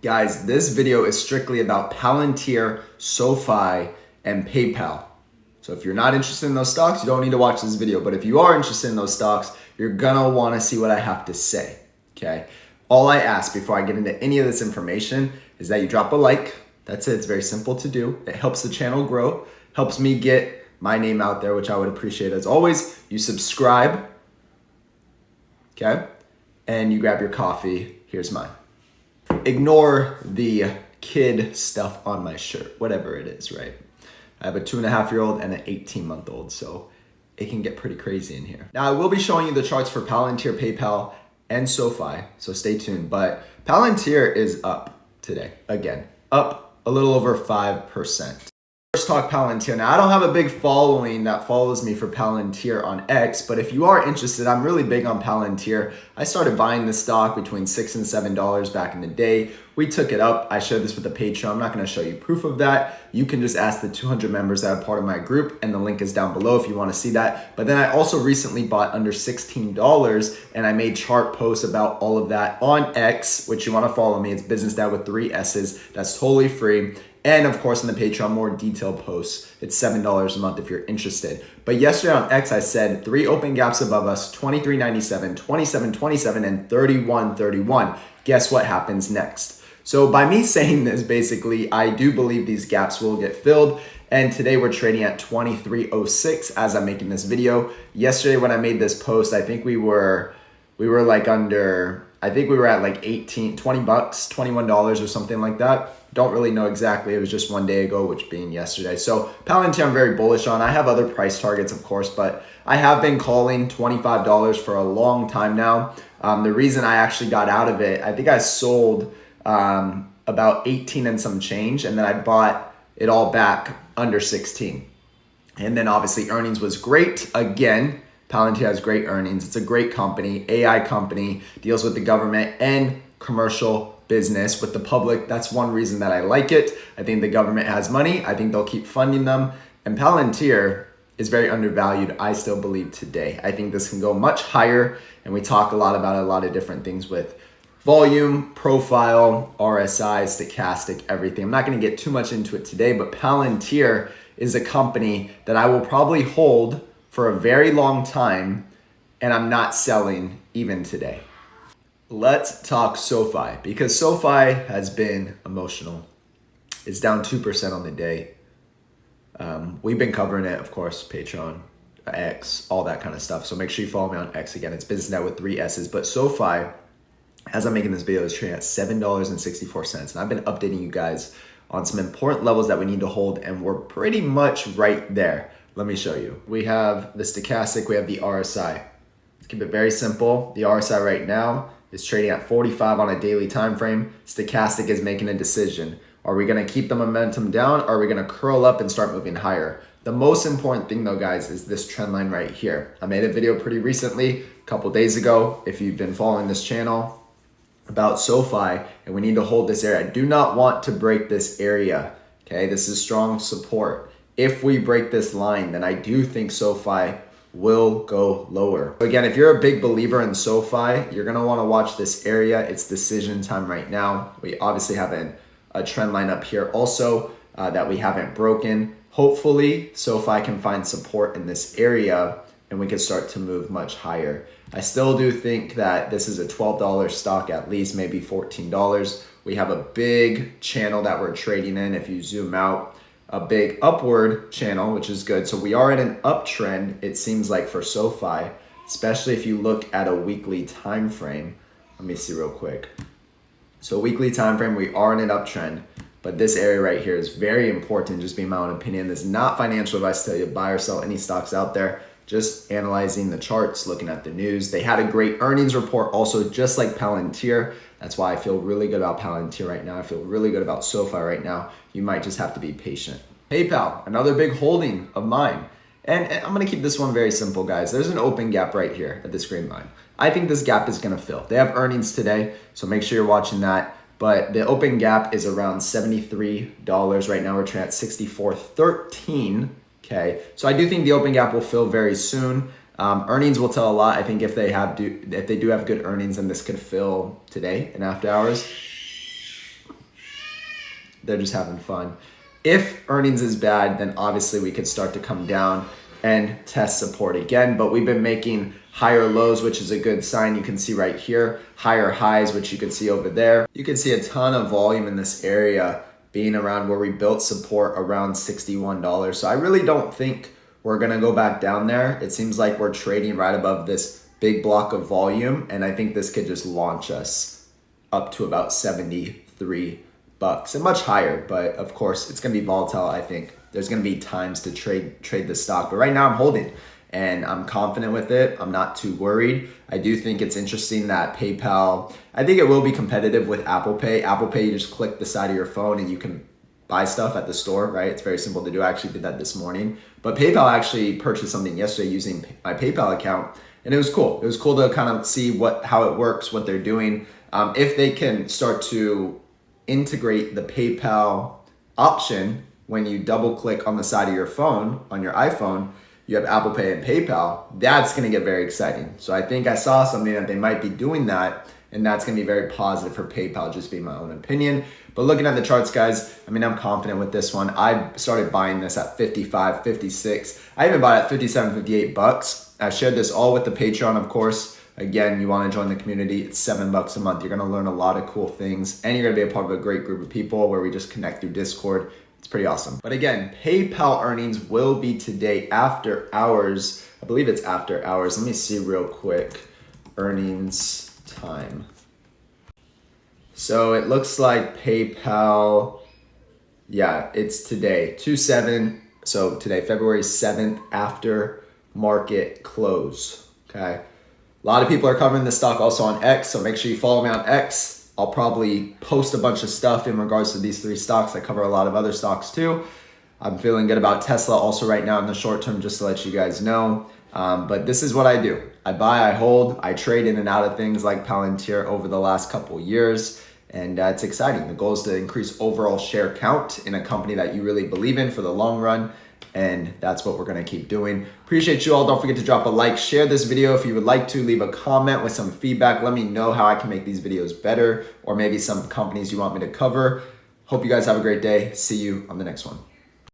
Guys, this video is strictly about Palantir, SoFi, and PayPal. So if you're not interested in those stocks, you don't need to watch this video. But if you are interested in those stocks, you're gonna wanna see what I have to say, okay? All I ask before I get into any of this information is that you drop a like. That's it, it's very simple to do. It helps the channel grow, helps me get my name out there, which I would appreciate as always. You subscribe, okay? And you grab your coffee, here's mine. Ignore the kid stuff on my shirt, whatever it is, right? I have a 2.5-year-old and an 18-month-old, so it can get pretty crazy in here. Now, I will be showing you the charts for Palantir, PayPal, and SoFi, so stay tuned. But Palantir is up today, again, up a little over 5%. First talk Palantir. Now, I don't have a big following that follows me for Palantir on X, but if you are interested, I'm really big on Palantir. I started buying this stock between $6 and $7 back in the day. We took it up. I shared this with the Patreon. I'm not going to show you proof of that. You can just ask the 200 members that are part of my group, and the link is down below if you want to see that. But then I also recently bought under $16, and I made chart posts about all of that on X, which you want to follow me. It's Business Dad with 3 S's. That's totally free. And of course, in the Patreon, more detailed posts. It's $7 a month if you're interested. But yesterday on X, I said 3 open gaps above us, 23.97, 27.27, and 31.31. Guess what happens next? So by me saying this, basically, I do believe these gaps will get filled. And today we're trading at 23.06 as I'm making this video. Yesterday when I made this post, I think we were like under, I think we were at like 20 bucks, $21 or something like that. Don't really know exactly. It was just one day ago, which being yesterday. So Palantir, I'm very bullish on. I have other price targets, of course, but I have been calling $25 for a long time now. The reason I actually got out of it, I think I sold about 18 and some change, and then I bought it all back under 16. And then obviously earnings was great. Again, Palantir has great earnings. It's a great company, AI company, deals with the government and commercial business with the public. That's one reason that I like it. I think the government has money. I think they'll keep funding them. And Palantir is very undervalued, I still believe today. I think this can go much higher. And we talk a lot about a lot of different things with volume, profile, RSI, stochastic, everything. I'm not going to get too much into it today, but Palantir is a company that I will probably hold for a very long time, and I'm not selling even today. Let's talk SoFi, because SoFi has been emotional. It's down 2% on the day. We've been covering it, of course, Patreon, X, all that kind of stuff. So make sure you follow me on X. Again, it's Business Net with 3 S's. But SoFi, as I'm making this video, is trading at $7.64. And I've been updating you guys on some important levels that we need to hold, and we're pretty much right there. Let me show you. We have the stochastic, we have the RSI. Let's keep it very simple. The RSI right now is trading at 45 on a daily time frame. Stochastic is making a decision. Are we gonna keep the momentum down, or are we gonna curl up and start moving higher? The most important thing though, guys, is this trend line right here. I made a video pretty recently, a couple days ago, if you've been following this channel, about SoFi, and we need to hold this area. I do not want to break this area, okay? This is strong support. If we break this line, then I do think SoFi will go lower. Again, if you're a big believer in SoFi, you're gonna wanna watch this area. It's decision time right now. We obviously have a trend line up here also that we haven't broken. Hopefully, SoFi can find support in this area and we can start to move much higher. I still do think that this is a $12 stock, at least maybe $14. We have a big channel that we're trading in. If you zoom out, a big upward channel, which is good. So we are in an uptrend, it seems like, for SoFi, especially if you look at a weekly time frame. Let me see real quick. So weekly time frame, we are in an uptrend, but this area right here is very important, just being my own opinion. This is not financial advice to tell you to buy or sell any stocks out there. Just analyzing the charts, looking at the news. They had a great earnings report also, just like Palantir. That's why I feel really good about Palantir right now. I feel really good about SoFi right now. You might just have to be patient. PayPal, another big holding of mine. And I'm gonna keep this one very simple, guys. There's an open gap right here at this green line. I think this gap is gonna fill. They have earnings today, so make sure you're watching that. But the open gap is around $73. Right now we're trading at 64.13. Okay, so I do think the open gap will fill very soon. Earnings will tell a lot. I think if they do have good earnings, then this could fill today in after hours. they're just having fun. If earnings is bad, then obviously we could start to come down and test support again, but we've been making higher lows, which is a good sign. You can see right here, higher highs, which you can see over there. You can see a ton of volume in this area being around where we built support around $61. So I really don't think we're gonna go back down there. It seems like we're trading right above this big block of volume, and I think this could just launch us up to about 73 bucks and much higher, but of course it's gonna be volatile. I think there's gonna be times to trade the stock, but right now I'm holding and I'm confident with it. I'm not too worried. I do think it's interesting that PayPal, I think it will be competitive with Apple Pay. Apple Pay, you just click the side of your phone and you can buy stuff at the store, right? It's very simple to do. I actually did that this morning, but PayPal actually purchased something yesterday using my PayPal account, and it was cool. It was cool to kind of see how it works, what they're doing. If they can start to integrate the PayPal option when you double click on the side of your phone, on your iPhone, you have Apple Pay and PayPal, that's gonna get very exciting. So I think I saw something that they might be doing that, and that's gonna be very positive for PayPal, just being my own opinion. But looking at the charts, guys, I mean, I'm confident with this one. I started buying this at 55, 56. I even bought it at 57, 58 bucks. I shared this all with the Patreon, of course. Again, you want to join the community, it's $7 a month. You're going to learn a lot of cool things, and you're going to be a part of a great group of people where we just connect through Discord. It's pretty awesome. But again, PayPal earnings will be today after hours. I believe it's after hours. Let me see real quick. Earnings time. So it looks like PayPal, yeah, it's today, 2/7. So today, February 7th, after market close, okay? A lot of people are covering this stock also on X, so make sure you follow me on X. I'll probably post a bunch of stuff in regards to these three stocks. I cover a lot of other stocks too. I'm feeling good about Tesla also right now in the short term, just to let you guys know. But this is what I do. I buy, I hold, I trade in and out of things like Palantir over the last couple years. And it's exciting. The goal is to increase overall share count in a company that you really believe in for the long run. And that's what we're gonna keep doing. Appreciate you all. Don't forget to drop a like, share this video if you would like to, leave a comment with some feedback. Let me know how I can make these videos better, or maybe some companies you want me to cover. Hope you guys have a great day. See you on the next one.